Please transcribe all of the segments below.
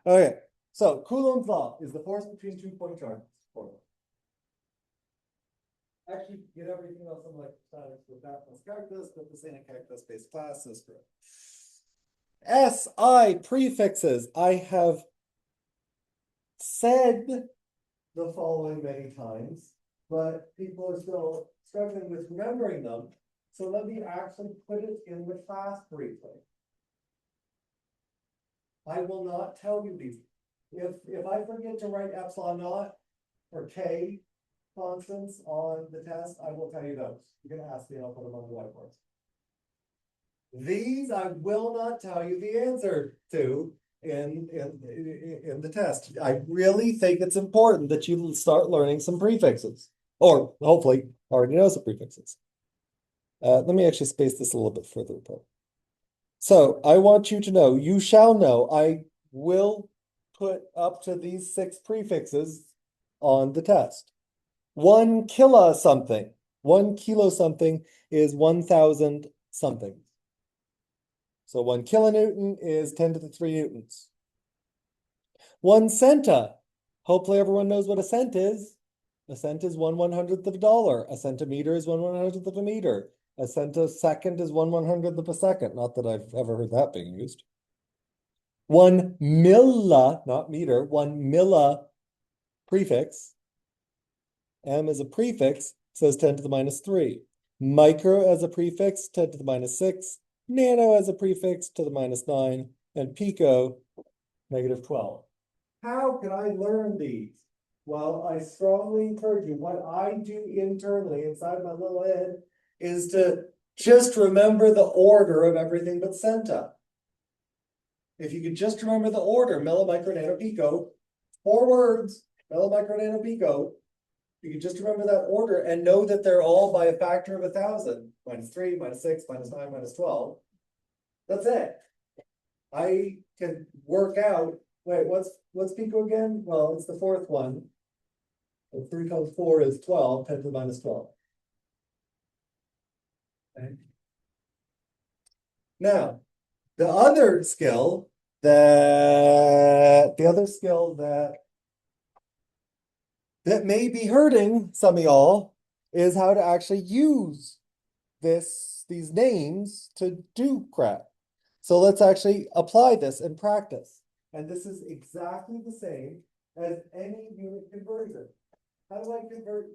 Okay, so Coulomb's law is the force between 2 point charges. Actually, get everything else on electrostatics with that. Let's calculus, put this in a calculus-based class. That's correct. SI prefixes. I have said the following many times, but people are still struggling with remembering them. So let me actually put it in the class briefly. I will not tell you these. If I forget to write epsilon naught or K constants on the test, I will tell you those. You're going to ask me, and I'll put them on the whiteboard. These I will not tell you the answer to in the test. I really think it's important that you start learning some prefixes, or hopefully already know some prefixes. Let me actually space this a little bit further apart. So I want you to know, you shall know, I will put up to these 6 prefixes on the test. 1 kilo something. 1 kilo something is 1,000 something. So 1 kilonewton is 10 to the 3 newtons. 1 centa. Hopefully everyone knows what a cent is. A cent is 1/100th of a dollar. A centimeter is 1/100th of a meter. A centisecond is 1/100th of a second. Not that I've ever heard that being used. 1 milla, not meter, 1 milla prefix. M is a prefix, says 10 to the minus 3. Micro as a prefix, 10 to the minus 6. Nano as a prefix, to the minus 9. And pico, negative 12. How can I learn these? Well, I strongly encourage you. What I do internally inside my little head is to just remember the order of everything but centa. If you could just remember the order, milli, micro, nano, pico, 4 words, milli, micro, nano, pico, you can just remember that order and know that they're all by a factor of 1,000. -3, -6, -9, -12. That's it. I can work out. Wait, what's pico again? Well, it's the 4th one. 3 times 4 is 12, 10 to the minus 12. Okay. Now, the other skill that may be hurting some of y'all is how to actually use these names to do crap. So let's actually apply this in practice. And this is exactly the same as any unit conversion. How do I convert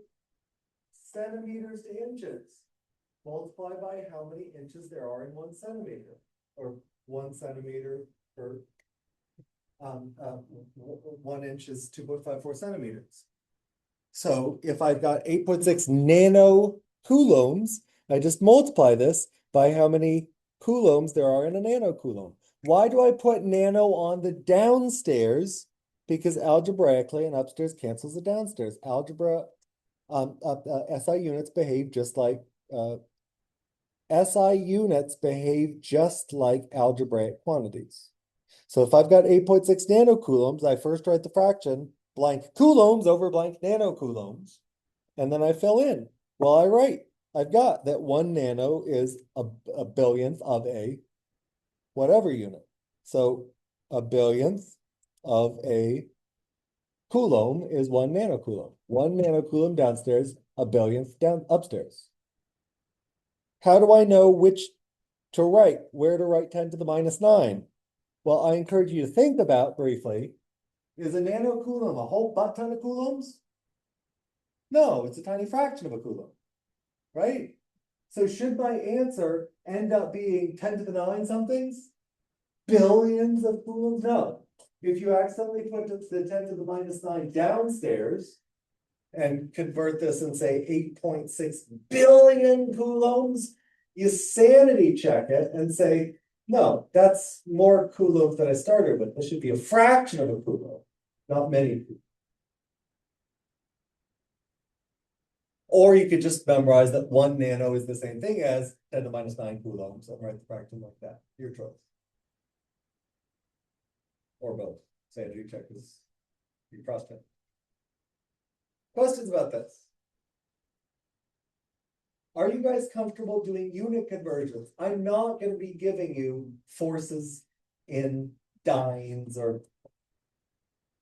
centimeters to inches? Multiply by how many inches there are in 1 centimeter, or 1 centimeter per 1 inch is 2.54 centimeters. So if I've got 8.6 nano coulombs, I just multiply this by how many coulombs there are in a nanocoulomb. Why do I put nano on the downstairs? Because algebraically, and upstairs cancels the downstairs. Algebra, SI units behave just like algebraic quantities. So if I've got 8.6 nanocoulombs, I first write the fraction blank coulombs over blank nanocoulombs, and then I fill in. Well, I've got that 1 nano is a billionth of a whatever unit. So a billionth of a coulomb is 1 nanocoulomb. 1 nanocoulomb downstairs, a billionth down upstairs. How do I know which to write, where to write 10 to the minus 9? Well, I encourage you to think about briefly, is a nanocoulomb a whole butt ton of coulombs? No, it's a tiny fraction of a coulomb, right? So should my answer end up being 10 to the 9 somethings? Billions of coulombs? No. If you accidentally put the 10 to the minus 9 downstairs and convert this and say 8.6 billion coulombs, you sanity check it and say, no, that's more coulombs than I started with. This should be a fraction of a coulomb, not many. Or you could just memorize that 1 nano is the same thing as 10 to the minus 9 coulombs and write the fraction like that. Your choice. Or both. Sanity check is your cross-check. Questions about this? Are you guys comfortable doing unit conversions? I'm not going to be giving you forces in dynes or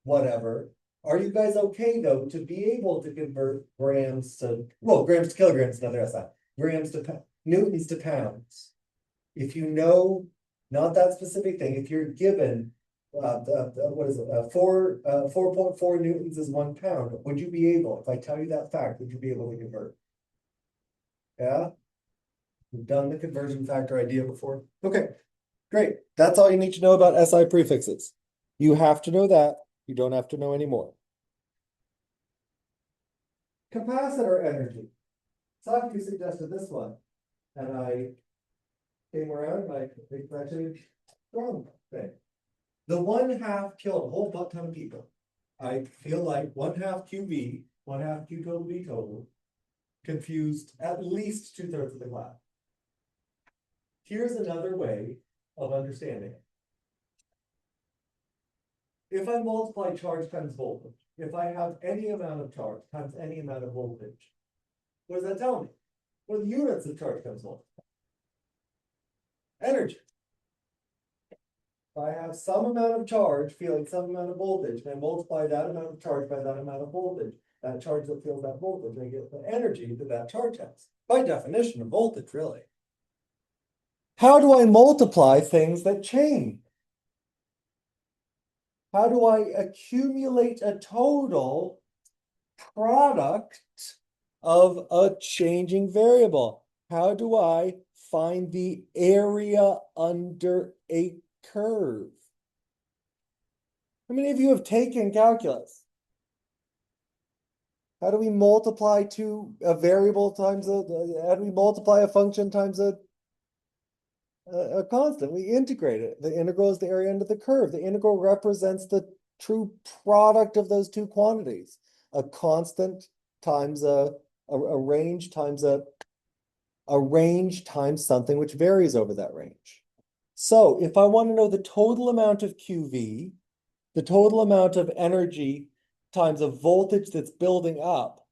whatever. Are you guys okay though to be able to convert grams to, well, grams to kilograms, another SI, grams to newtons to pounds? If you know, not that specific thing, if you're given, what is it, 4.4 newtons is 1 pound, would you be able, if I tell you that fact, would you be able to convert? Yeah? We've done the conversion factor idea before. Okay, great. That's all you need to know about SI prefixes. You have to know that. You don't have to know any more. Capacitor energy. Socrates suggested this one, and I came around and I think that's actually wrong thing. The 1/2 killed a whole butt ton of people. I feel like 1/2 QV, 1/2 Q total V total, confused at least 2/3 of the class. Here's another way of understanding it. If I multiply charge times voltage, if I have any amount of charge times any amount of voltage, what does that tell me? What are the units of charge times voltage? Energy. If I have some amount of charge feeling some amount of voltage, and I multiply that amount of charge by that amount of voltage, that charge that feels that voltage, I get the energy that that charge has. By definition of voltage, really. How do I multiply things that change? How do I accumulate a total product of a changing variable? How do I find the area under a curve? How many of you have taken calculus? How do we multiply to a variable times how do we multiply a function times a constant? We integrate it. The integral is the area under the curve. The integral represents the true product of those two quantities. A constant times a range times a range times something which varies over that range. So if I want to know the total amount of QV, the total amount of energy times a voltage that's building up,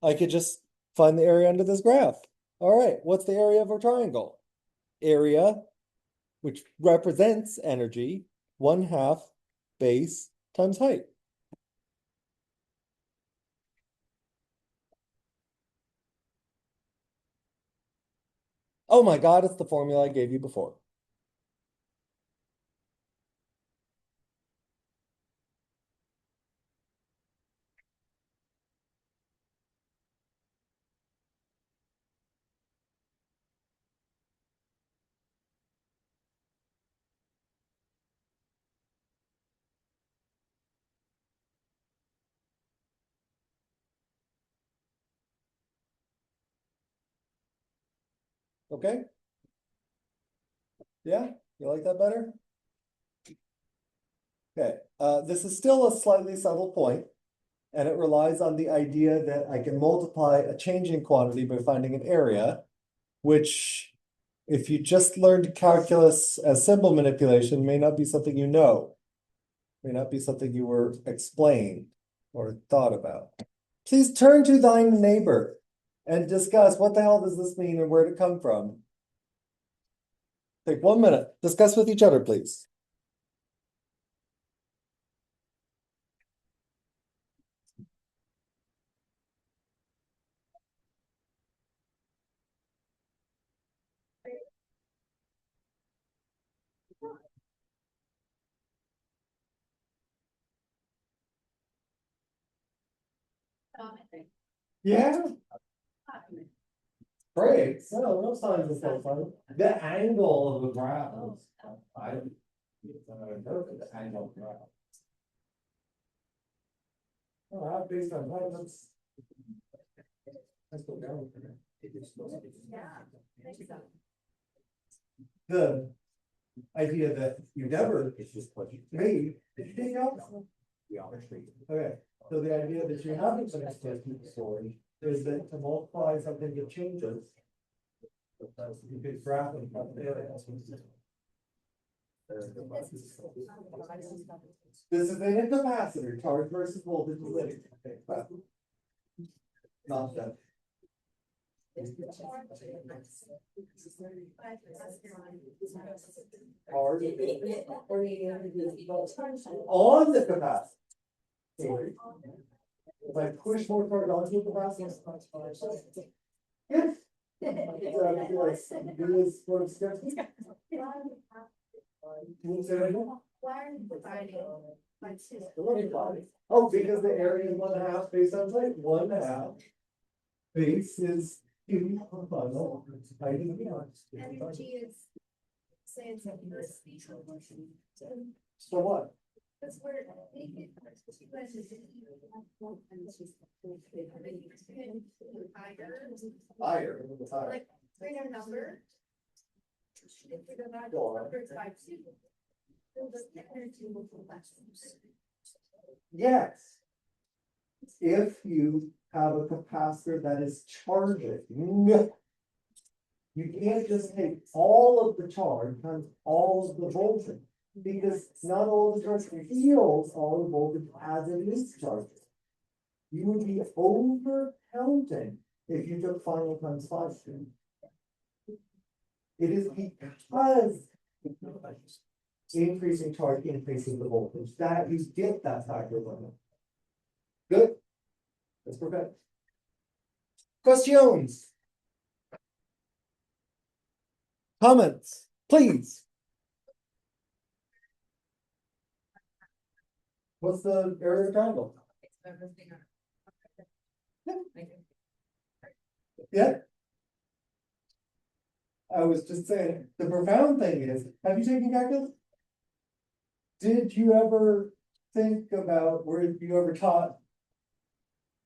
I could just find the area under this graph. All right, what's the area of a triangle? Area, which represents energy, 1/2 base times height. Oh my God, it's the formula I gave you before. Okay? Yeah, you like that better? Okay, this is still a slightly subtle point, and it relies on the idea that I can multiply a changing quantity by finding an area, which, if you just learned calculus as symbol manipulation, may not be something you know, may not be something you were explained or thought about. Please turn to thine neighbor and discuss what the hell does this mean and where did it come from. Take 1 minute. Discuss with each other, please. Yeah. Great. So no signs of cell phone. The angle of the graph is the angle of the graph. Oh, based on that, let's go down. The idea that you never made, did you take out? Yeah. Okay, so the idea that you haven't been exposed to the story is that to multiply something that changes. You could graph it. This is the capacitor, charge versus voltage. Not that. Hard. On the capacitor. If I push more torque onto the capacitor. Yes. Do this sort of step. Can you say that again? Oh, because the area is 1/2 base on height. 1/2 base is Q bundle. Energy is, say it's a university. So what? That's where. Higher. Like, greater number. If we go back, Go on. number is 5 2. The energy will go back. Yes. If you have a capacitor that is charging, you can't just take all of the charge times all of the voltage, because not all the charge feels all the voltage as it is charging. You would be over counting if you took final times 5. It is because increasing charge increases the voltage that you get that factor limit. Good. That's perfect. Questions? Comments, please. What's the area of triangle? Yeah. I was just saying, the profound thing is, have you taken calculus? Did you ever think about, where you ever taught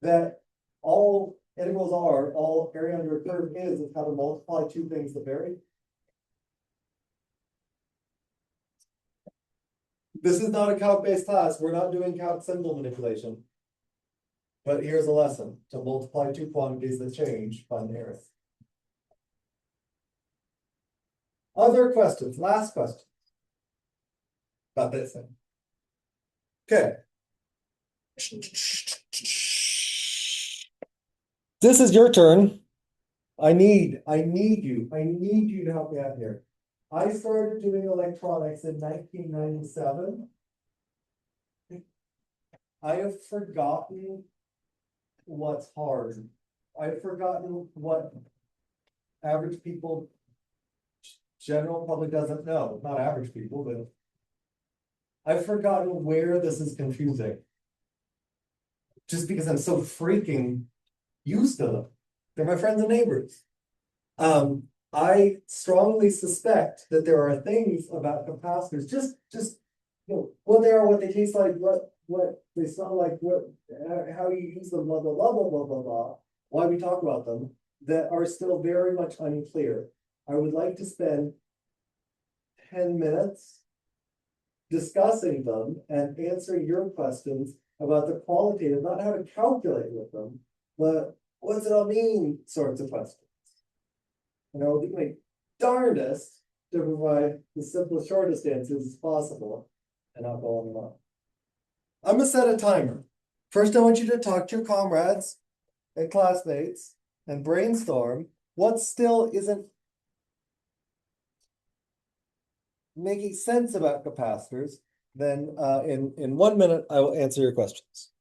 that all integrals are, all area under a curve is how to multiply two things that vary? This is not a calc-based class. We're not doing calc symbol manipulation. But here's a lesson: to multiply two quantities that change, find the area. Other questions? Last question. About this thing. Okay. This is your turn. I need you to help me out here. I started doing electronics in 1997. I have forgotten what's hard. I've forgotten what average people, general public doesn't know. Not average people, but I've forgotten where this is confusing. Just because I'm so freaking used to them. They're my friends and neighbors. I strongly suspect that there are things about capacitors, just what they are, what they taste like, what they smell like, how you use them, blah blah blah blah blah blah blah. Why we talk about them, that are still very much unclear. I would like to spend 10 minutes discussing them and answering your questions about the qualitative, not how to calculate with them, but what's it all mean sorts of questions. I'll do my darndest to provide the simplest, shortest answers as possible, and I'll go on and on. I'm gonna set a timer. First, I want you to talk to your comrades and classmates and brainstorm what still isn't making sense about capacitors. Then in 1 minute, I will answer your questions.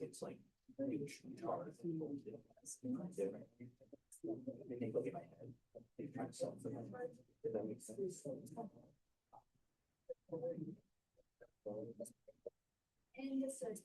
It's like huge guitar. They look at my head. They try to solve for my mind. If that makes sense. And this is.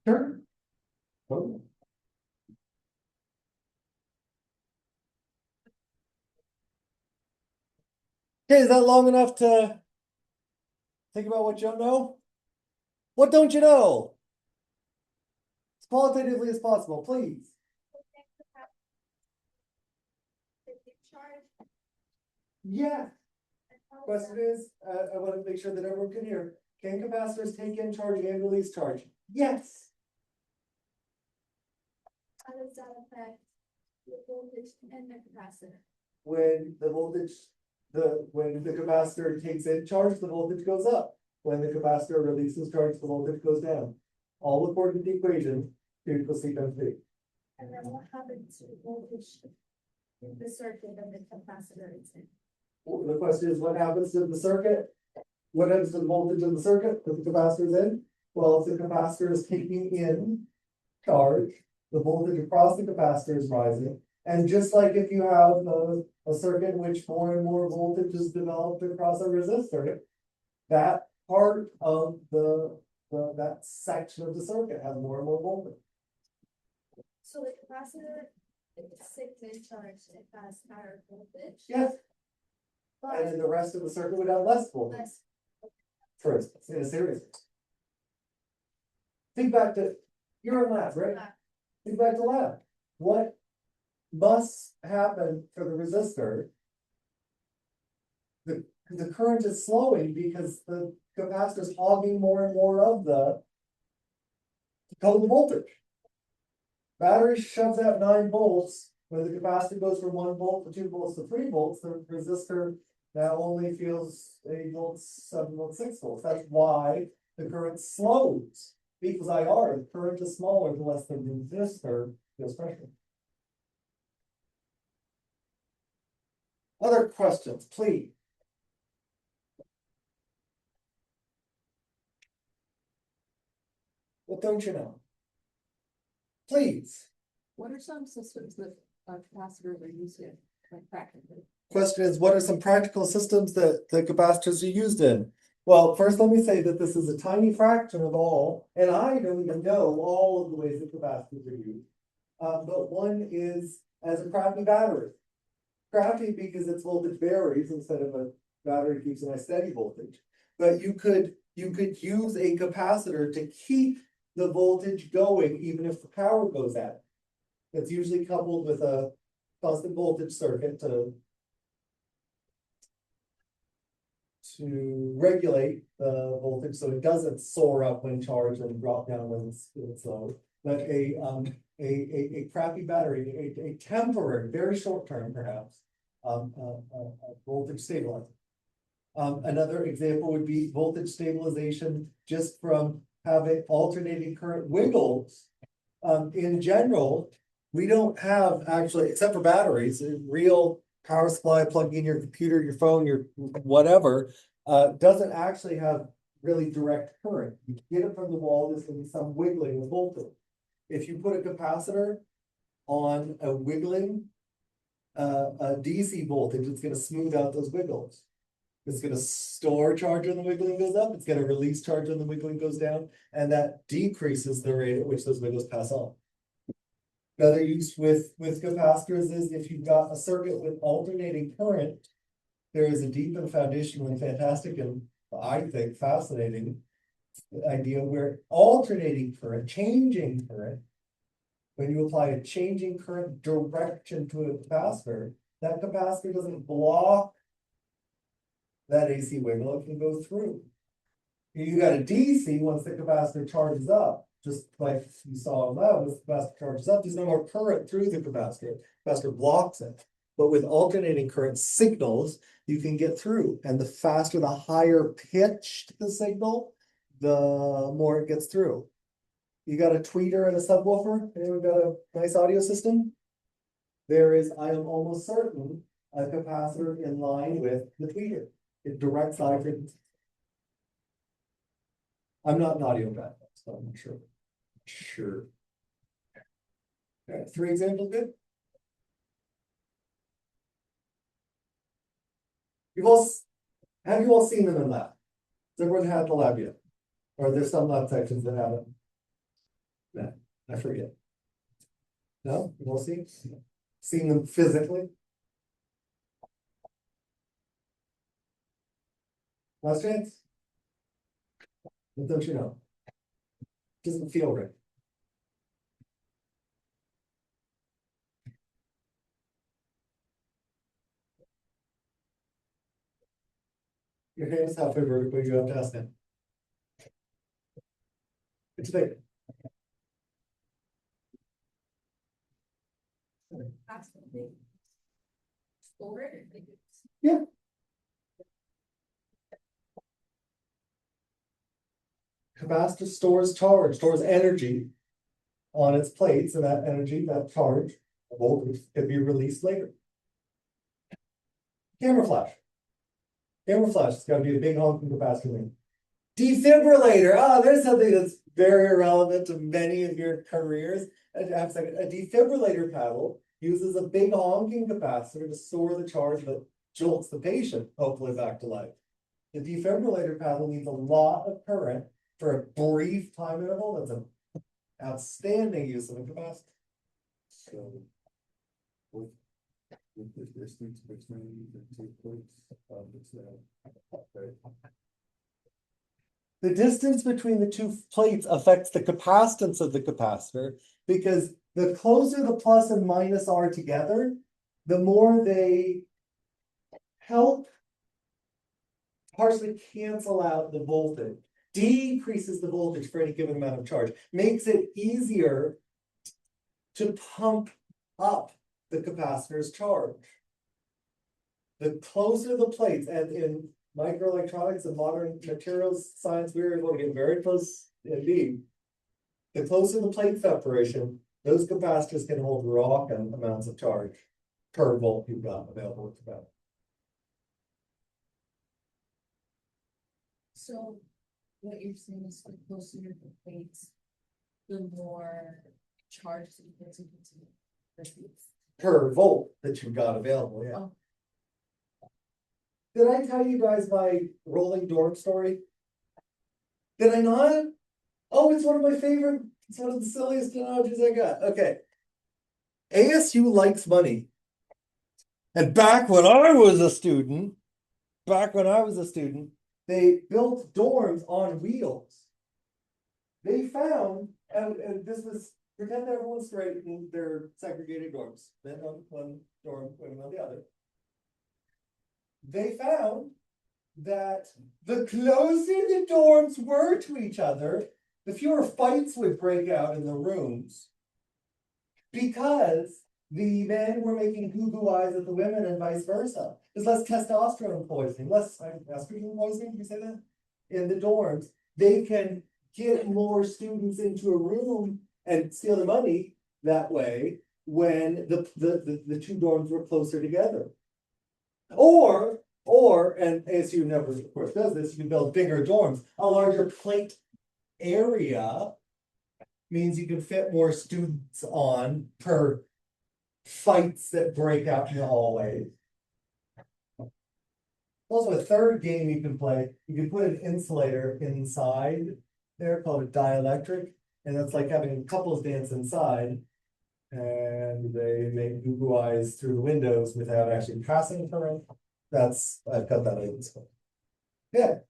Sure. Oh. Okay, is that long enough to think about what you don't know? What don't you know? As qualitatively as possible, please. Yeah. Question is, I want to make sure that everyone can hear. Can capacitors take in charge and release charge? Yes. How does that affect the voltage and the capacitor? When the voltage, when the capacitor takes in charge, the voltage goes up. When the capacitor releases charge, the voltage goes down. All according to the equation, Q equals C times V. And then what happens to the voltage in the circuit of the capacitor is in? Well, the question is, what happens to the circuit? What happens to the voltage in the circuit that the capacitor is in? Well, if the capacitor is taking in charge, the voltage across the capacitor is rising. And just like if you have a circuit in which more and more voltage is developed across a resistor, that part of that section of the circuit has more and more voltage. So the capacitor, if it's 6 in charge, it has higher voltage. Yes, and But then the rest of the circuit would have less voltage, less. for instance, in a series. Think back to, you're in lab, right? Think back to lab. What must happen for the resistor? The current is slowing because the capacitor is hogging more and more of the total voltage. Battery shoves out 9 volts. When the capacitor goes from 1 volt to 2 volts to 3 volts, the resistor now only feels 8 volts, 7 volts, 6 volts. That's why the current slows. Because IR, the current is smaller the less the resistor feels pressure. Other questions, please? What don't you know? Please. What are some systems that capacitors are used in, like practically? Question is, what are some practical systems that the capacitors are used in? Well, first, let me say that this is a tiny fraction of all, and I don't even know all of the ways that capacitors are used. But one is as a crappy battery. Crappy because its voltage varies instead of a battery keeps a nice steady voltage. But you could use a capacitor to keep the voltage going even if the power goes out. It's usually coupled with a constant voltage circuit to regulate the voltage so it doesn't soar up when charged and drop down when it's low. But a crappy battery, a temporary, very short term perhaps, voltage stabilizer. Another example would be voltage stabilization just from having alternating current wiggles. In general, we don't have actually, except for batteries, a real power supply plugging in your computer, your phone, your whatever, doesn't actually have really direct current. You get it from the wall, there's going to be some wiggling of voltage. If you put a capacitor on a wiggling a DC voltage, it's going to smooth out those wiggles. It's going to store charge when the wiggling goes up. It's going to release charge when the wiggling goes down. And that decreases the rate at which those wiggles pass on. Another use with capacitors is if you've got a circuit with alternating current, there is a deep and foundationally fantastic and I think fascinating idea where alternating current, changing current, when you apply a changing current direction to a capacitor, that capacitor doesn't block that AC wiggle, it can go through. You got a DC once the capacitor charges up, just like you saw above, as the capacitor charges up, there's no more current through the capacitor. Capacitor blocks it. But with alternating current signals, you can get through. And the faster, the higher pitched the signal, the more it gets through. You got a tweeter and a subwoofer? Anyone got a nice audio system? There is, I am almost certain, a capacitor in line with the tweeter. It directs high frequency. I'm not an audio guy, so I'm not sure. Sure. Okay, 3 examples, good? Have you all seen them in lab? Has everyone had the lab yet? Or there's some lab sections that haven't? No, I forget. No, you all seen them physically? Last chance? What don't you know? Doesn't feel right. Your hand is halfway vertical, you have to ask them. It's big. Yeah. Capacitor stores charge, stores energy on its plates, and that energy, that charge, voltage, can be released later. Camera flash. Camera flash, it's gotta be a big honking capacitor ring. Defibrillator, there's something that's very relevant to many of your careers. A defibrillator paddle uses a big honking capacitor to store the charge that jolts the patient, hopefully back to life. The defibrillator paddle needs a lot of current for a brief time interval. That's an outstanding use of a capacitor. So. With the distance between the 2 plates, the distance between the 2 plates affects the capacitance of the capacitor, because the closer the plus and minus are together, the more they help partially cancel out the voltage, decreases the voltage for any given amount of charge, makes it easier to pump up the capacitor's charge. The closer the plates, and in microelectronics and modern materials science, we're able to get very close indeed. The closer the plate separation, those capacitors can hold rocking amounts of charge per volt you've got available with the battery. So what you're saying is the closer the plates, the more charge that you put into the plates. Per volt that you've got available, yeah. Oh. Did I tell you guys my rolling dorm story? Did I not? Oh, it's one of my favorite, it's one of the silliest analogies I got. Okay. ASU likes money. And back when I was a student, they built dorms on wheels. They found, and this was, pretend everyone's straight in their segregated dorms, men on one dorm, women on the other. They found that the closer the dorms were to each other, the fewer fights would break out in the rooms, because the men were making goo-goo eyes at the women and vice versa. There's less testosterone poisoning, less estrogen poisoning, can you say that? In the dorms, they can get more students into a room and steal the money that way when the 2 dorms were closer together. Or, and ASU never, of course, does this, you can build bigger dorms. A larger plate area means you can fit more students on per fights that break out in the hallways. Also, a third game you can play, you can put an insulator inside there called a dielectric, and it's like having couples dance inside, and they make goo-goo eyes through the windows without actually passing current. I've got that out. Yeah.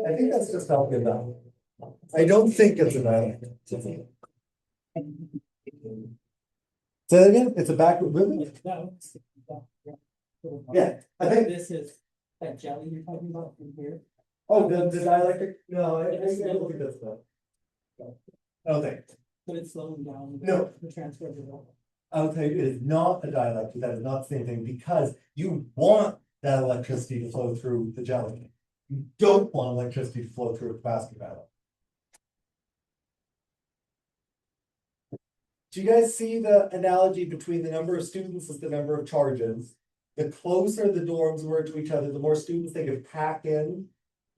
I think that's just helping them. I don't think it's a dielectric. Say that again? It's a backward movement? Yeah, I think. This is that jelly you're talking about from here. Oh, the dielectric? No, I don't think that's that. Okay. But it's slowing down. No. The transfer of the voltage. I'll tell you, it is not a dielectric, that is not the same thing, because you want that electricity to flow through the jelly. You don't want electricity to flow through a capacitor battle. Do you guys see the analogy between the number of students as the number of charges? The closer the dorms were to each other, the more students they could pack in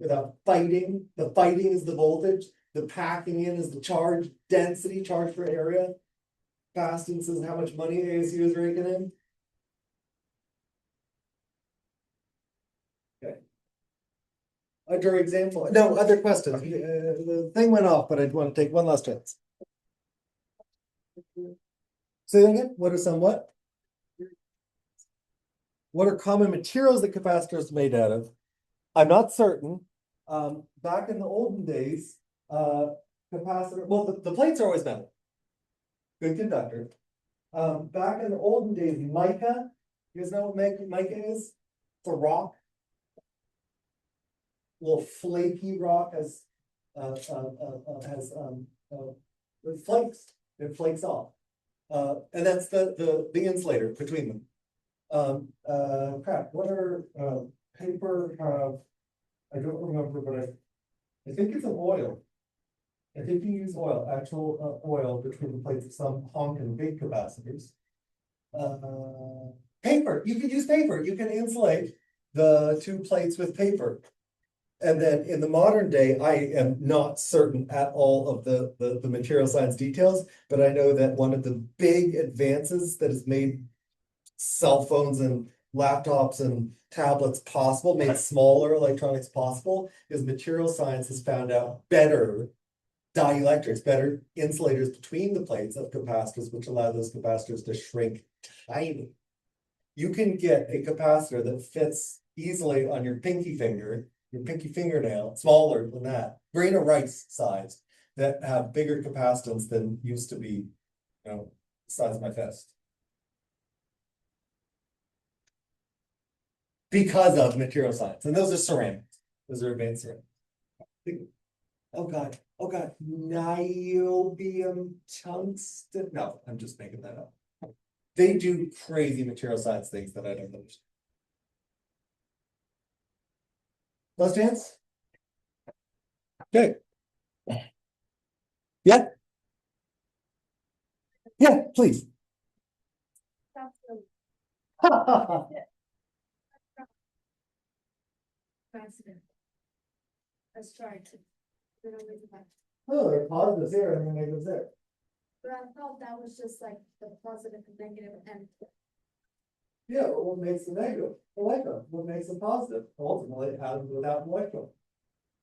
without fighting. The fighting is the voltage. The packing in is the charge density, charge per area. Capacitance is how much money ASU is raking in. Under example, no, other questions. The thing went off, but I'd want to take one last chance. Say that again, what are some what? What are common materials that capacitors are made out of? I'm not certain. Back in the olden days, capacitor, well, the plates are always metal. Good conductor. Back in the olden days, mica, you guys know what mica is? It's a rock. Little flaky rock it flakes. It flakes off. And that's the insulator between them. Crap, what are paper I don't remember, but I think it's an oil. I think you use oil, actual oil between the plates of some honking big capacitors. Paper, you can use paper, you can insulate the two plates with paper. And then in the modern day, I am not certain at all of the material science details, but I know that one of the big advances that has made cell phones and laptops and tablets possible, made smaller electronics possible, is material science has found out better dielectrics, better insulators between the plates of capacitors, which allow those capacitors to shrink tiny. You can get a capacitor that fits easily on your pinky fingernail, smaller than that, grain of rice size, that have bigger capacitance than used to be, the size of my fist. Because of material science, and those are ceramics. Those are advanced ceramics. Oh God, niobium tungsten. No, I'm just making that up. They do crazy material science things that I don't understand. Last chance? Okay. Yeah. Yeah, please. That's the Oh, capacitor. That's charged. They don't really have- there are positives here and negatives there. But I thought that was just like the positive and negative and Yeah, but what makes the negative? Electron. What makes the positive? Ultimately, atoms without an electron.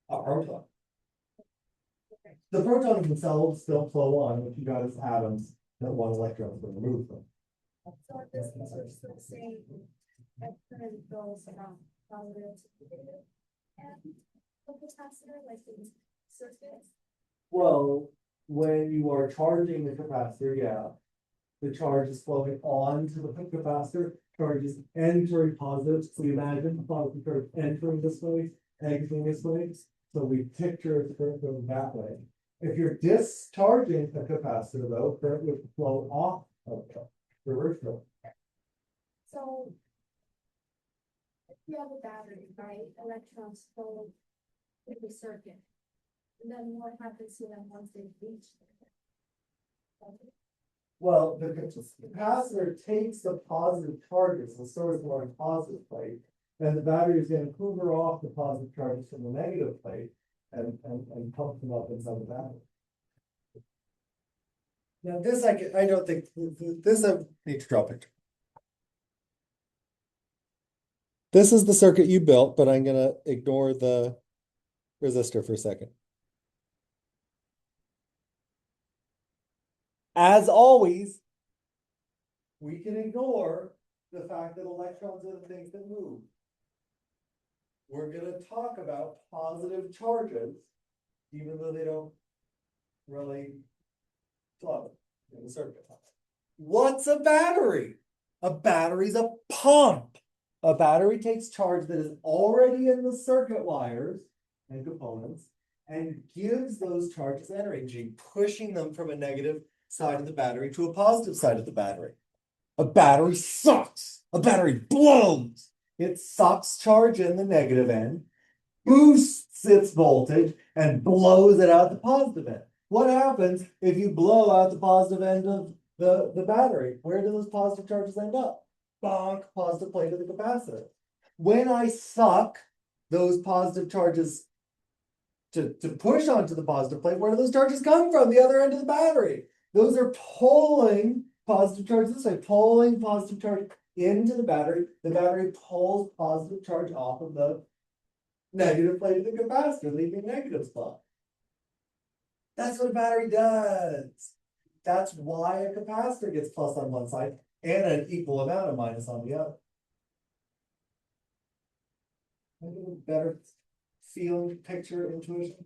A proton. The protons themselves still flow on, what you got is atoms that one electron is removed from. so in this case, we're still saying that current goes from positive to negative. And the capacitor, like the circuit. Well, when you are charging the capacitor, yeah. The charge is flowing on to the capacitor, charge is entering positive, so you imagine the positive charge entering this way, exiting this way. So we picture it going that way. If you're discharging the capacitor though, current would flow off of the reverse flow. So. If you have a battery, right, electrons flow in the circuit. And then what happens to them once they reach? Well, the capacitor takes the positive charges and stores them on a positive plate. And the battery is going to hoover off the positive charges from the negative plate and pump them up inside the battery. Now this I don't think, this I need to draw a picture. This is the circuit you built, but I'm gonna ignore the resistor for a second. As always, we can ignore the fact that electrons are the things that move. We're gonna talk about positive charges, even though they don't really flow in the circuit. What's a battery? A battery's a pump. A battery takes charge that is already in the circuit wires and components and gives those charges energy, pushing them from a negative side of the battery to a positive side of the battery. A battery sucks. A battery blows. It sucks charge in the negative end, boosts its voltage, and blows it out the positive end. What happens if you blow out the positive end of the battery? Where do those positive charges end up? Bonk, positive plate of the capacitor. When I suck those positive charges to push onto the positive plate, where do those charges come from? The other end of the battery. Those are pulling positive charge this way, pulling positive charge into the battery. The battery pulls positive charge off of the negative plate of the capacitor, leaving negative spot. That's what a battery does. That's why a capacitor gets plus on one side and an equal amount of minus on the other. Maybe a better feeling, picture, intuition.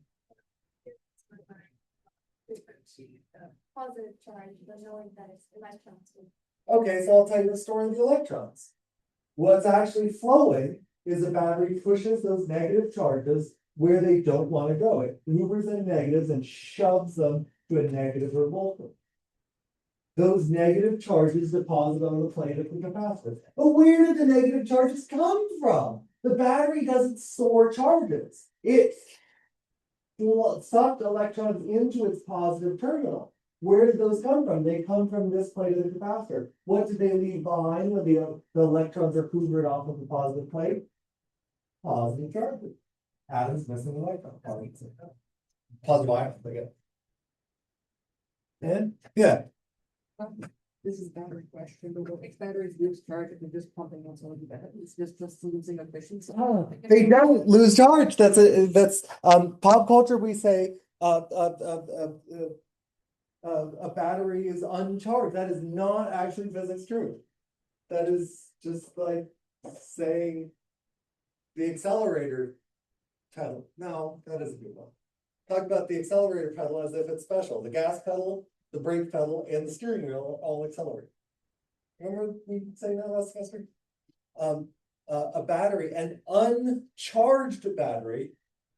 Positive charge, but knowing that it's electrons. Okay, so I'll tell you the story of the electrons. What's actually flowing is the battery pushes those negative charges where they don't want to go. It hoovers in negatives and shoves them to a negative revolver. Those negative charges deposit on the plate of the capacitor. But where did the negative charges come from? The battery doesn't store charges. It sucked electrons into its positive terminal. Where did those come from? They come from this plate of the capacitor. What did they leave behind when the electrons are hoovered off of the positive plate? Positive charges. Atoms missing electron. Positive ions, I guess. And, yeah. This is a battery question, but what makes batteries lose charge if they're just pumping once all the batteries, just losing efficiency? They don't lose charge. That's pop culture. We say a battery is uncharged. That is not actually physics true. That is just like saying the accelerator pedal. No, that is a good one. Talk about the accelerator pedal as if it's special. The gas pedal, the brake pedal, and the steering wheel all accelerate. Remember we saying that last semester? A battery, an uncharged battery.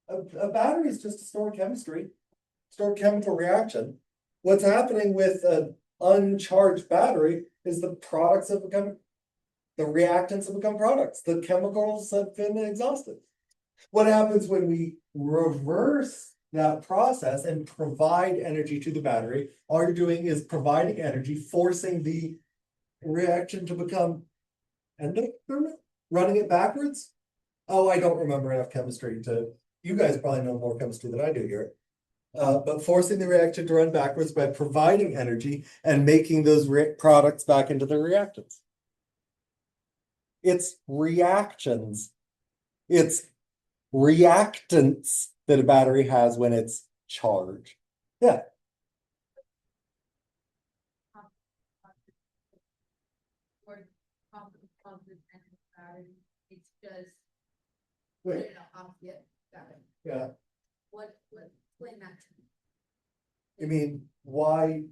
A battery is just a stored chemistry, stored chemical reaction. What's happening with an uncharged battery is the products have become, the reactants have become products. The chemicals have been exhausted. What happens when we reverse that process and provide energy to the battery? All you're doing is providing energy, forcing the reaction to become endothermic, running it backwards. Oh, I don't remember enough chemistry to, you guys probably know more chemistry than I do here. But forcing the reaction to run backwards by providing energy and making those products back into the reactants. It's reactions. It's reactants that a battery has when it's charged. Yeah. It's just. Wait. Got it. Yeah. What, explain that to me. You mean why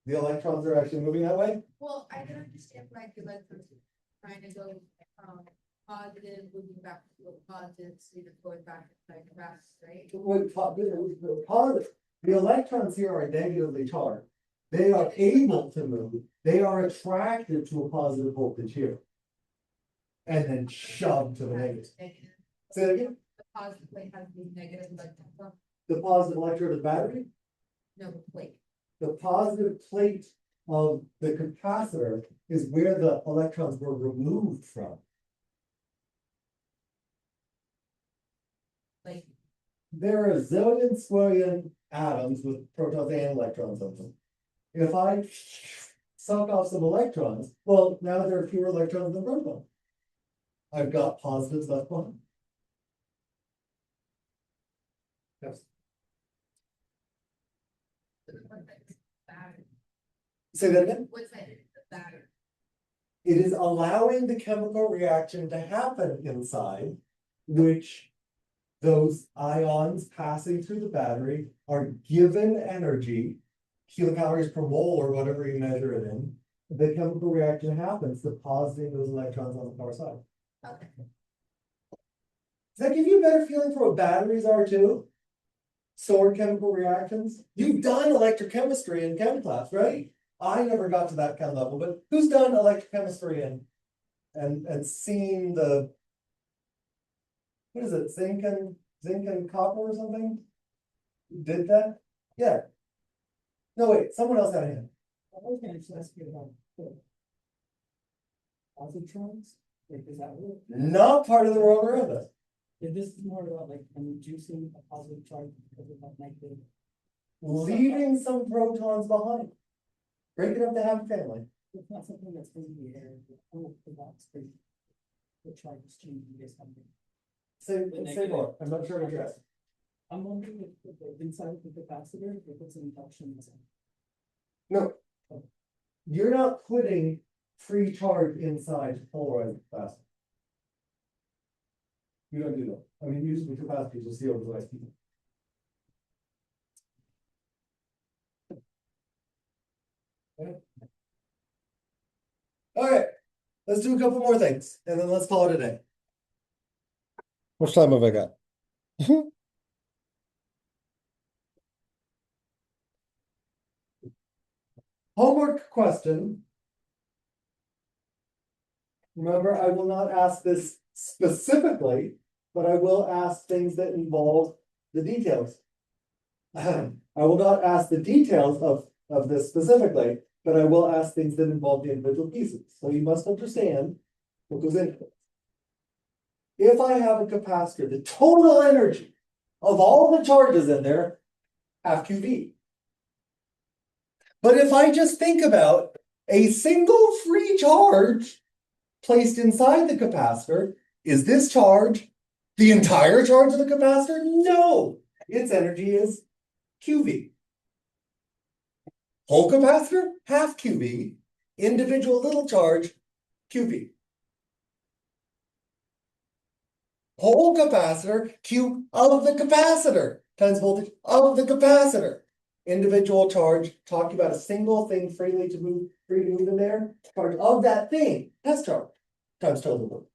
the electrons are actually moving that way? Well, I can understand like the electrons trying to go, positive, moving back to a positive, so you're going back to like rest, right? The electrons here are negatively charged. They are able to move. They are attracted to a positive voltage here. And then shoved to the negative. Negative. Say that again? The positive plate has the negative electron. The positive electrode of the battery? No, the plate. The positive plate of the capacitor is where the electrons were removed from. Like, There are a zillion squillion atoms with protons and electrons in them. If I suck off some electrons, well, now there are fewer electrons than protons. I've got positives left behind. Yes. battery. Say that again? What's that? The battery. It is allowing the chemical reaction to happen inside, which those ions passing through the battery are given energy, kilocalories per mole or whatever you measure it in. The chemical reaction happens, depositing those electrons on the far side. Okay. Does that give you a better feeling for what batteries are too? Stored chemical reactions? You've done electrochemistry in chem class, right? I never got to that kind of level, but who's done electrochemistry and seen the, what is it, zinc and copper or something? Did that? Yeah. No, wait, someone else had a hand. I was gonna just ask you about positrons, like, is that what? Not part of the world around us. If this is more about like inducing a positive charge because of that negative. Leaving some protons behind. Breaking up to have a family. It's not something that's in the air, oh, the box, the charge is changing or something. say more, I'm not sure what you're asking. I'm wondering if the inside of the capacitor, if it's an induction. No. You're not putting free charge inside polarized capacitor. You don't do that. I mean, usually capacitors are sealed with IC. Okay. All right, let's do a couple more things and then let's call it a day. Which time have I got? Homework question. Remember, I will not ask this specifically, but I will ask things that involve the details. I will not ask the details of this specifically, but I will ask things that involve the individual pieces. So you must understand what goes into it. If I have a capacitor, the total energy of all the charges in there, half QV. But if I just think about a single free charge placed inside the capacitor, is this charge the entire charge of the capacitor? No, its energy is QV. Whole capacitor, half QV. Individual little charge, QV. Whole capacitor, Q of the capacitor, times voltage of the capacitor. Individual charge, talking about a single thing free to move in there, charge of that thing, test charge, times total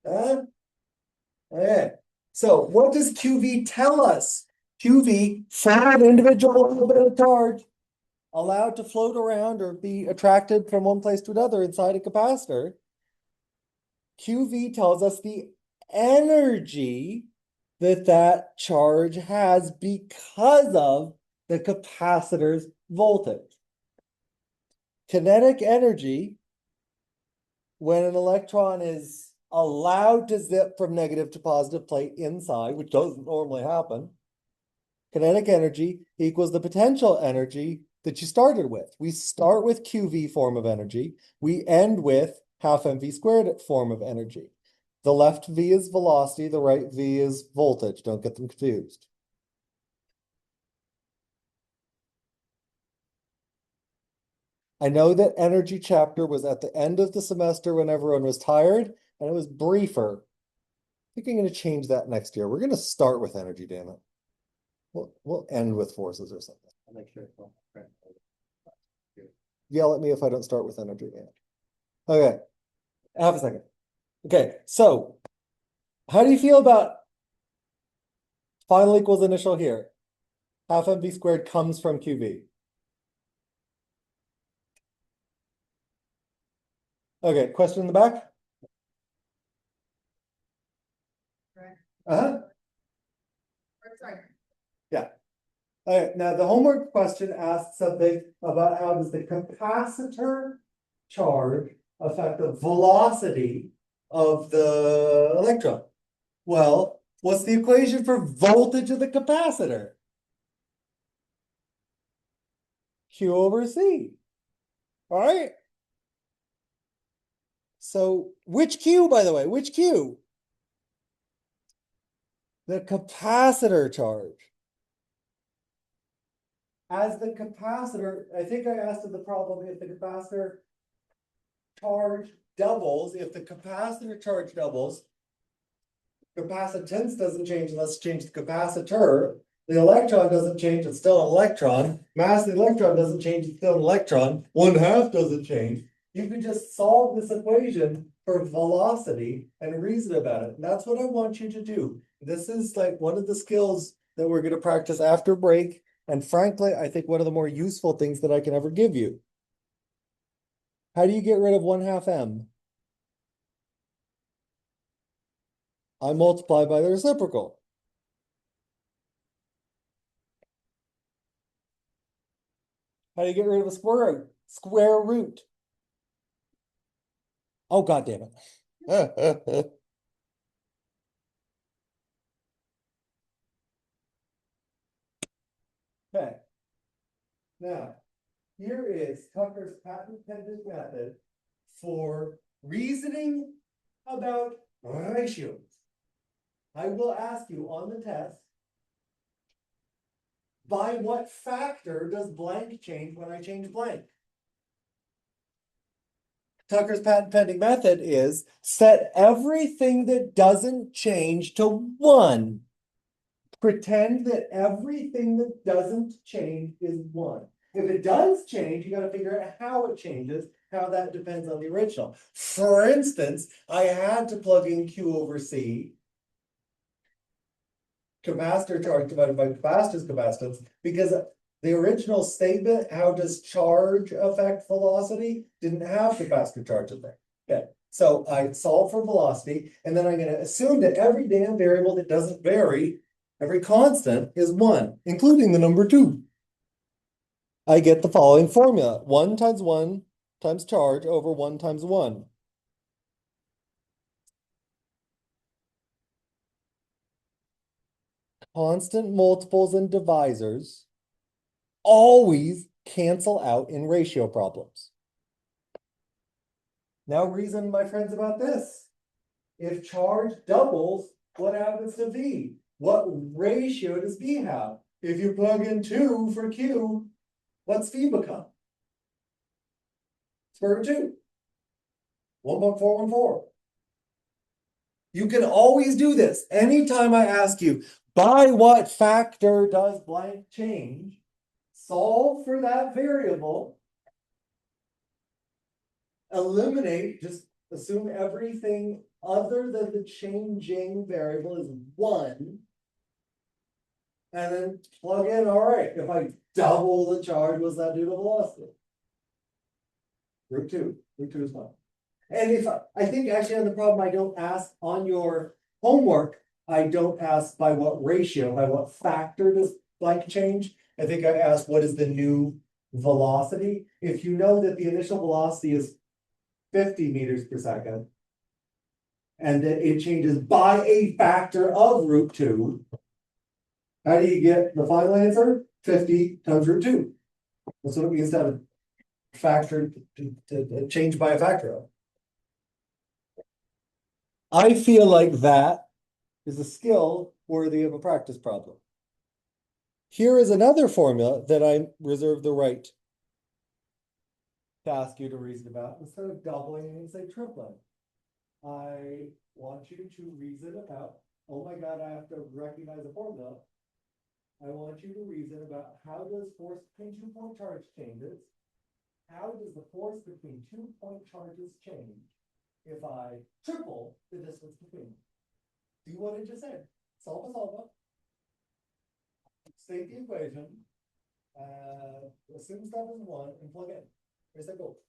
load. Okay. So what does QV tell us? QV, for an individual little bit of charge, allowed to float around or be attracted from one place to another inside a capacitor. QV tells us the energy that charge has because of the capacitor's voltage. Kinetic energy, when an electron is allowed to zip from negative to positive plate inside, which doesn't normally happen, kinetic energy equals the potential energy that you started with. We start with QV form of energy. We end with half mv squared form of energy. The left V is velocity, the right V is voltage. Don't get them confused. I know that energy chapter was at the end of the semester when everyone was tired, and it was briefer. I think I'm going to change that next year. We're going to start with energy, damn it. We'll end with forces or something. I'll make sure. Yell at me if I don't start with energy. Yeah. Okay. Half a second. Okay, so how do you feel about final equals initial here? Half mv squared comes from QV. Okay, question in the back? Uh-huh. Sorry. Yeah. Okay, now the homework question asks something about how does the capacitor charge affect the velocity of the electron? Well, what's the equation for voltage of the capacitor? Q over C. All right. So which Q, by the way, which Q? The capacitor charge. As the capacitor, I think I asked in the problem if the capacitor charge doubles, if the capacitor charge doubles, capacitance doesn't change unless you change the capacitor. The electron doesn't change, it's still an electron. Mass of the electron doesn't change, it's still an electron. 1/2 doesn't change. You can just solve this equation for velocity and reason about it. And that's what I want you to do. This is like one of the skills that we're going to practice after break. And frankly, I think one of the more useful things that I can ever give you. How do you get rid of 1/2 m? I multiply by the reciprocal. How do you get rid of a square root? Square root. Oh, God damn it. Okay. Now, here is Tucker's patent pending method for reasoning about ratios. I will ask you on the test. By what factor does blank change when I change blank? Tucker's patent pending method is set everything that doesn't change to 1. Pretend that everything that doesn't change is 1. If it does change, you got to figure out how it changes, how that depends on the original. For instance, I had to plug in Q over C, capacitor charge divided by capacitor's capacitance, because the original statement, how does charge affect velocity, didn't have capacitor charge in there. Okay, so I solve for velocity, and then I'm going to assume that every damn variable that doesn't vary, every constant is 1, including the number 2. I get the following formula: 1 times 1 times charge over 1 times 1. Constant multiples and divisors always cancel out in ratio problems. Now reason, my friends, about this. If charge doubles, what happens to V? What ratio does V have? If you plug in 2 for Q, what's V become? Square root 2. 1.414. You can always do this. Anytime I ask you, by what factor does blank change? Solve for that variable. Eliminate, just assume everything other than the changing variable is 1. And then plug in, all right, if I double the charge, what's that do to velocity? Root 2 is 1. And if I think actually on the problem, I don't ask on your homework, I don't ask by what ratio, by what factor does blank change. I think I asked what is the new velocity. If you know that the initial velocity is 50 meters per second, and that it changes by a factor of root 2, how do you get the final answer? 50 times root 2. That's what it means to have a factor to change by a factor of. I feel like that is a skill worthy of a practice problem. Here is another formula that I reserve the right to ask you to reason about. Instead of doubling and say tripling, I want you to reason about, oh my God, I have to recognize a formula. I want you to reason about how does force between 2-point charge changes? How does the force between 2-point charges change if I triple the distance between them? Do what I just said. Solve a. State the equation. Assume stuff is 1 and plug in. Here's that goal.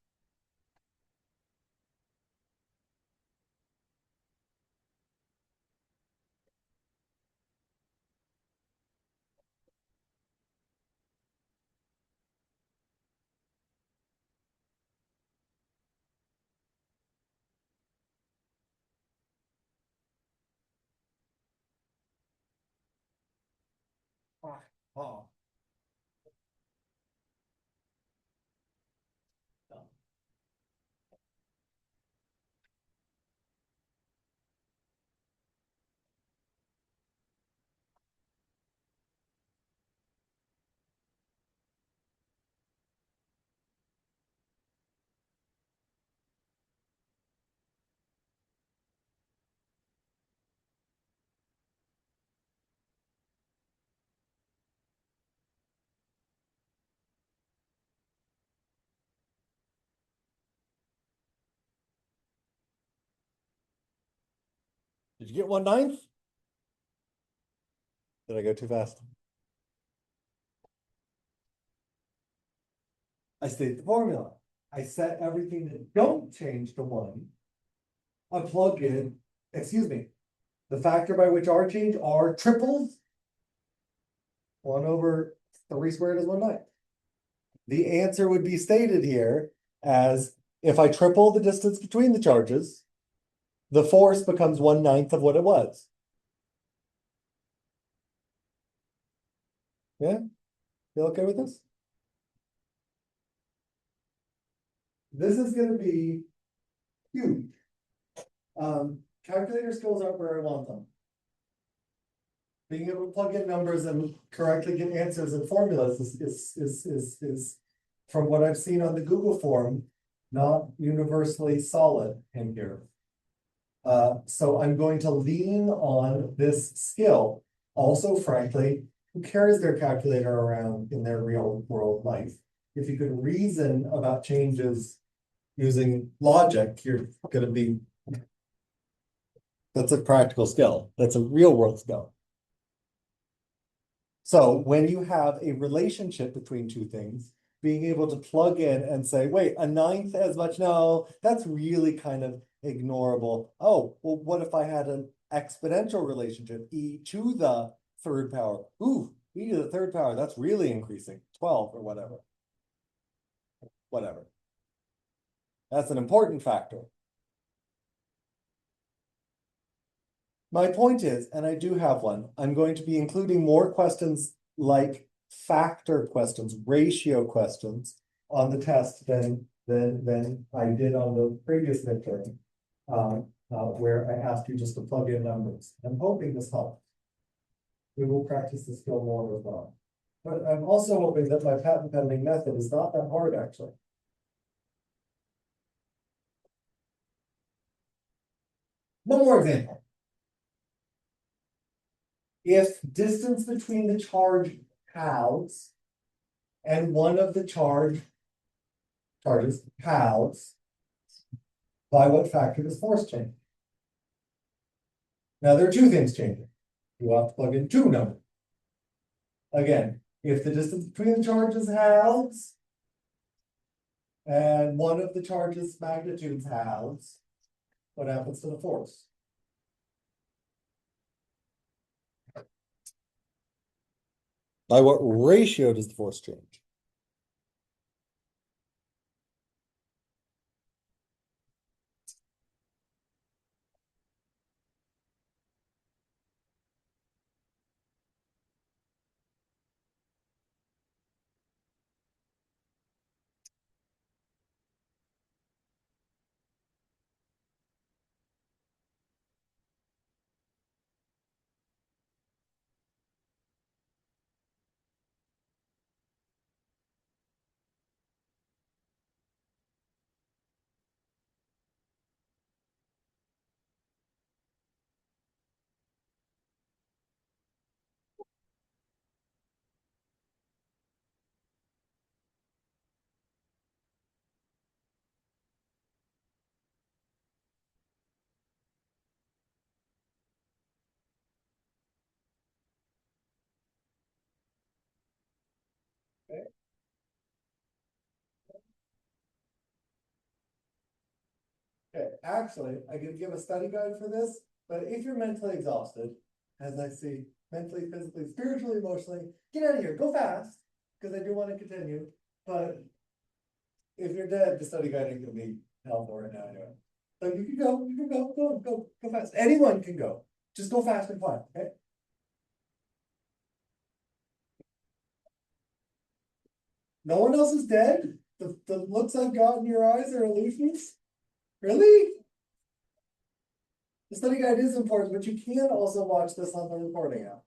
Oh. Did you get 1/9? Did I go too fast? I state the formula. I set everything that don't change to 1. I plug in, excuse me, the factor by which R change, R triples. 1 over 3 squared is 1/9. The answer would be stated here as if I triple the distance between the charges, the force becomes 1/9 of what it was. Yeah? You okay with this? This is going to be huge. Calculator skills aren't where I want them. being able to plug in numbers and correctly get answers and formulas is from what I've seen on the Google form, not universally solid in here. So I'm going to lean on this skill. Also, frankly, who carries their calculator around in their real world life? If you could reason about changes using logic, you're gonna be. That's a practical skill. That's a real world skill. So when you have a relationship between two things, being able to plug in and say, wait, a ninth as much? No, that's really kind of ignorable. Oh, well, what if I had an exponential relationship, e to the third power? Ooh, e to the third power, that's really increasing, 12 or whatever. Whatever. That's an important factor. My point is, and I do have one, I'm going to be including more questions like factor questions, ratio questions on the test than I did on the previous midterm, where I asked you just to plug in numbers. I'm hoping this helps. We will practice the skill more as well. But I'm also hoping that my patent pending method is not that hard, actually. One more example. If distance between the charge halves and one of the charges halves, by what factor does force change? Now there are two things changing. You have to plug in two numbers. Again, if the distance between the charges halves and one of the charges magnitudes halves, what happens to the force? By what ratio does the force change? Okay, actually, I could give a study guide for this, but if you're mentally exhausted, as I see, mentally, physically, spiritually, emotionally, get out of here, go fast, because I do want to continue, but if you're dead, the study guide ain't gonna be helpful right now anyway. So you can go fast. Anyone can go. Just go fast and quiet, okay? No one else is dead? The looks I've got in your eyes are illusions? Really? The study guide is important, but you can also watch this on the recording app.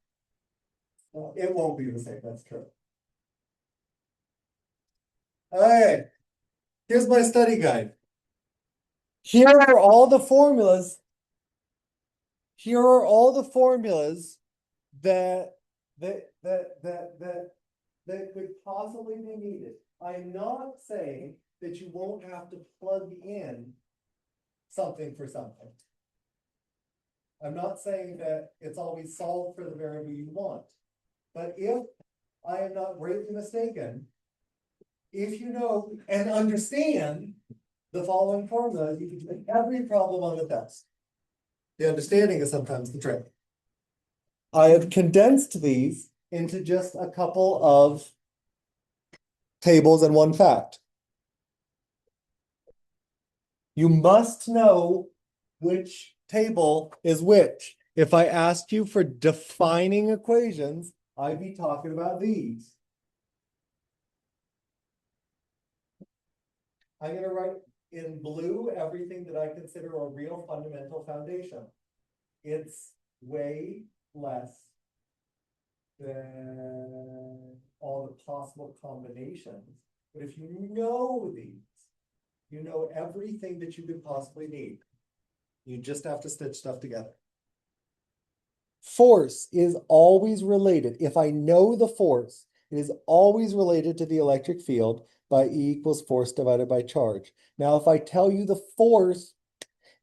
Well, it won't be the same, that's true. Alright, here's my study guide. Here are all the formulas. Here are all the formulas that could possibly be needed. I'm not saying that you won't have to plug in something for something. I'm not saying that it's always solved for the variable you want. But if I am not greatly mistaken, if you know and understand the following formula, you can take every problem on the test. The understanding is sometimes the trick. I have condensed these into just a couple of tables and one fact. You must know which table is which. If I asked you for defining equations, I'd be talking about these. I'm gonna write in blue everything that I consider a real fundamental foundation. It's way less than all the possible combinations. But if you know these, you know everything that you could possibly need. You just have to stitch stuff together. Force is always related. If I know the force, it is always related to the electric field by E equals force divided by charge. Now, if I tell you the force,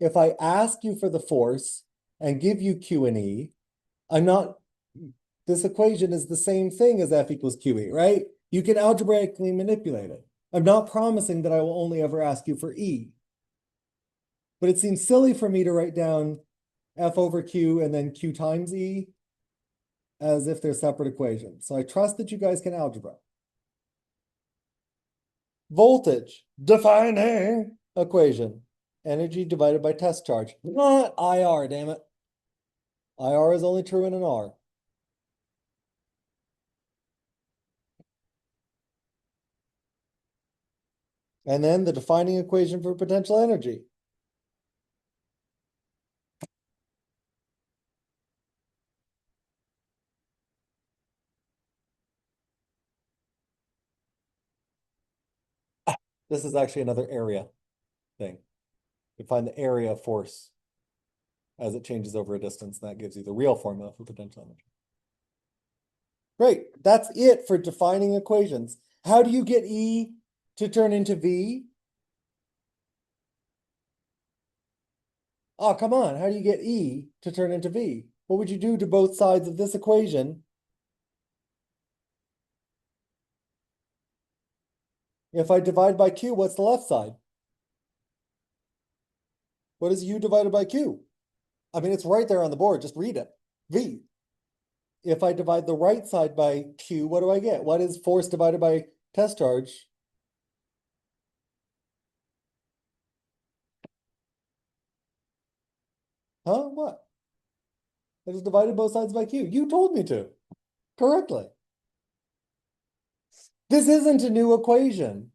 if I ask you for the force and give you Q and E, this equation is the same thing as F equals QE, right? You can algebraically manipulate it. I'm not promising that I will only ever ask you for E. But it seems silly for me to write down F over Q and then Q times E as if they're separate equations. So I trust that you guys can algebra. Voltage, defining equation. Energy divided by test charge. Not IR, damn it. IR is only true in an R. And then the defining equation for potential energy. This is actually another area thing. You find the area of force as it changes over a distance. That gives you the real formula for potential energy. Great. That's it for defining equations. How do you get E to turn into V? Oh, come on. How do you get E to turn into V? What would you do to both sides of this equation? If I divide by Q, what's the left side? What is U divided by Q? I mean, it's right there on the board. Just read it. V. If I divide the right side by Q, what do I get? What is force divided by test charge? Huh? What? I just divided both sides by Q. You told me to. Correctly. This isn't a new equation.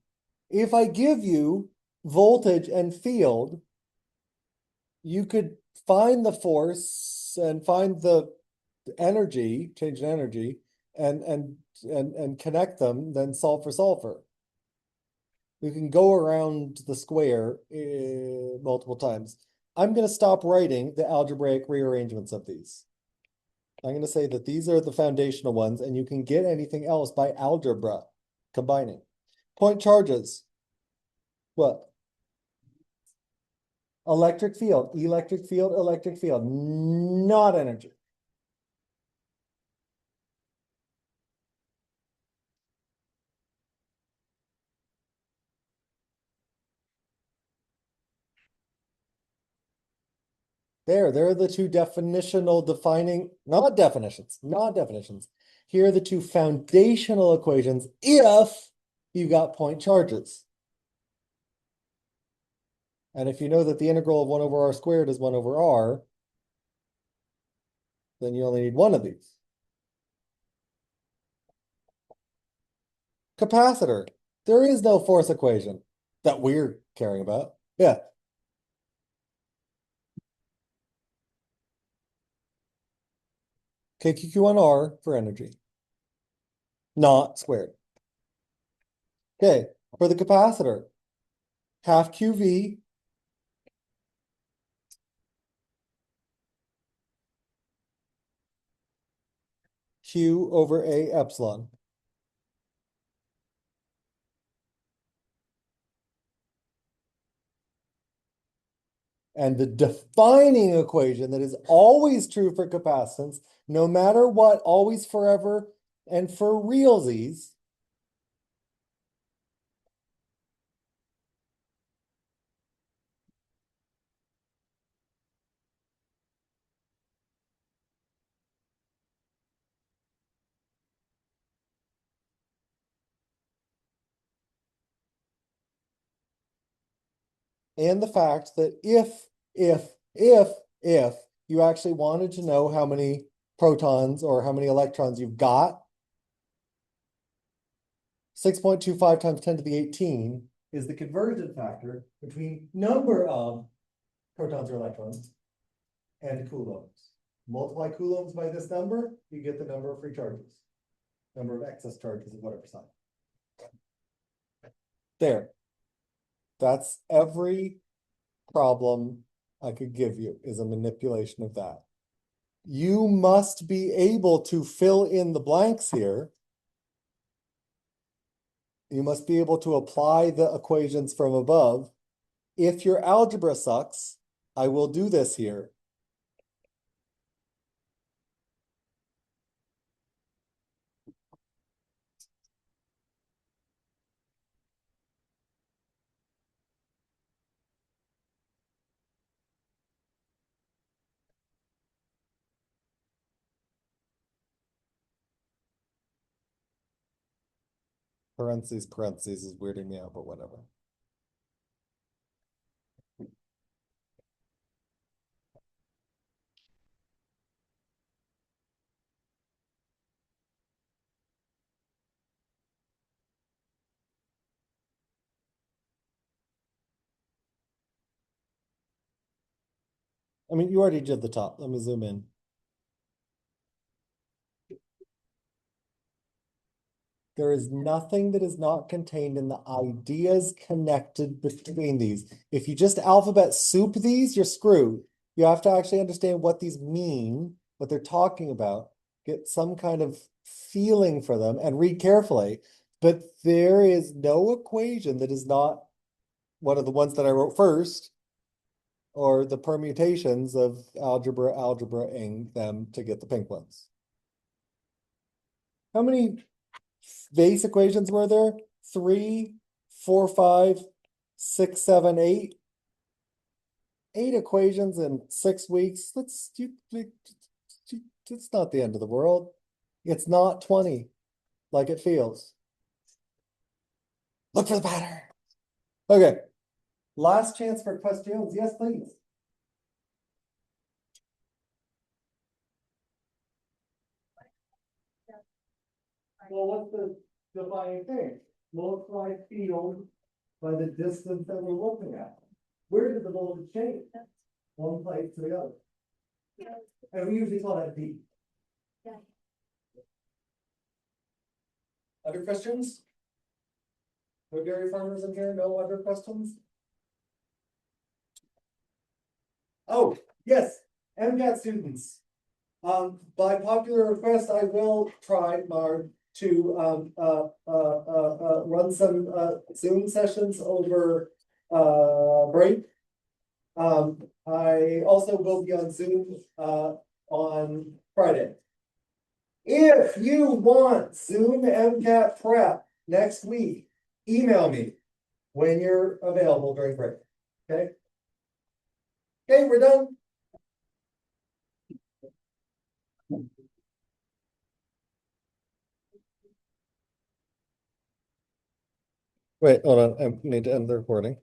If I give you voltage and field, you could find the force and find the energy, change in energy, and connect them, then solve for sulfur. You can go around the square multiple times. I'm going to stop writing the algebraic rearrangements of these. I'm going to say that these are the foundational ones, and you can get anything else by algebra combining. Point charges. What? Electric field, electric field, not energy. There are the two definitional defining, not definitions. Here are the two foundational equations if you got point charges. And if you know that the integral of 1 over r squared is 1 over r, then you only need one of these. Capacitor. There is no force equation that we're caring about. Yeah. KQQ1R for energy. Not squared. Okay, for the capacitor, half QV Q over A epsilon. And the defining equation that is always true for capacitance, no matter what, always forever, and for realsies, and the fact that if you actually wanted to know how many protons or how many electrons you've got, 6.25 times 10 to the 18 is the conversion factor between number of protons or electrons and coulombs. multiply coulombs by this number, you get the number of free charges. Number of excess charges of whatever sign. There. That's every problem I could give you is a manipulation of that. You must be able to fill in the blanks here. You must be able to apply the equations from above. If your algebra sucks, I will do this here. Parentheses is weirding me out, but whatever. I mean, you already did the top. Let me zoom in. There is nothing that is not contained in the ideas connected between these. If you just alphabet soup these, you're screwed. You have to actually understand what these mean, what they're talking about, get some kind of feeling for them and read carefully. But there is no equation that is not one of the ones that I wrote first, or the permutations of algebra-ing them to get the pink ones. How many base equations were there? 3, 4, 5, 6, 7, 8. 8 equations in 6 weeks. It's not the end of the world. It's not 20 like it feels. Look for the pattern. Okay. Last chance for questions. Yes, please. Well, what's the defining thing? Multiply field by the distance that we're looking at. Where did the voltage change? One place to the other. And we usually call that V. Yeah. Other questions? No dairy farmers in here? No other questions? Oh, yes, MCAT students. By popular request, I will try, Marg, to run some Zoom sessions over break. I also will be on Zoom on Friday. If you want Zoom MCAT prep next week, email me when you're available during break. Okay? Okay, we're done. Wait, hold on. I need to end the recording.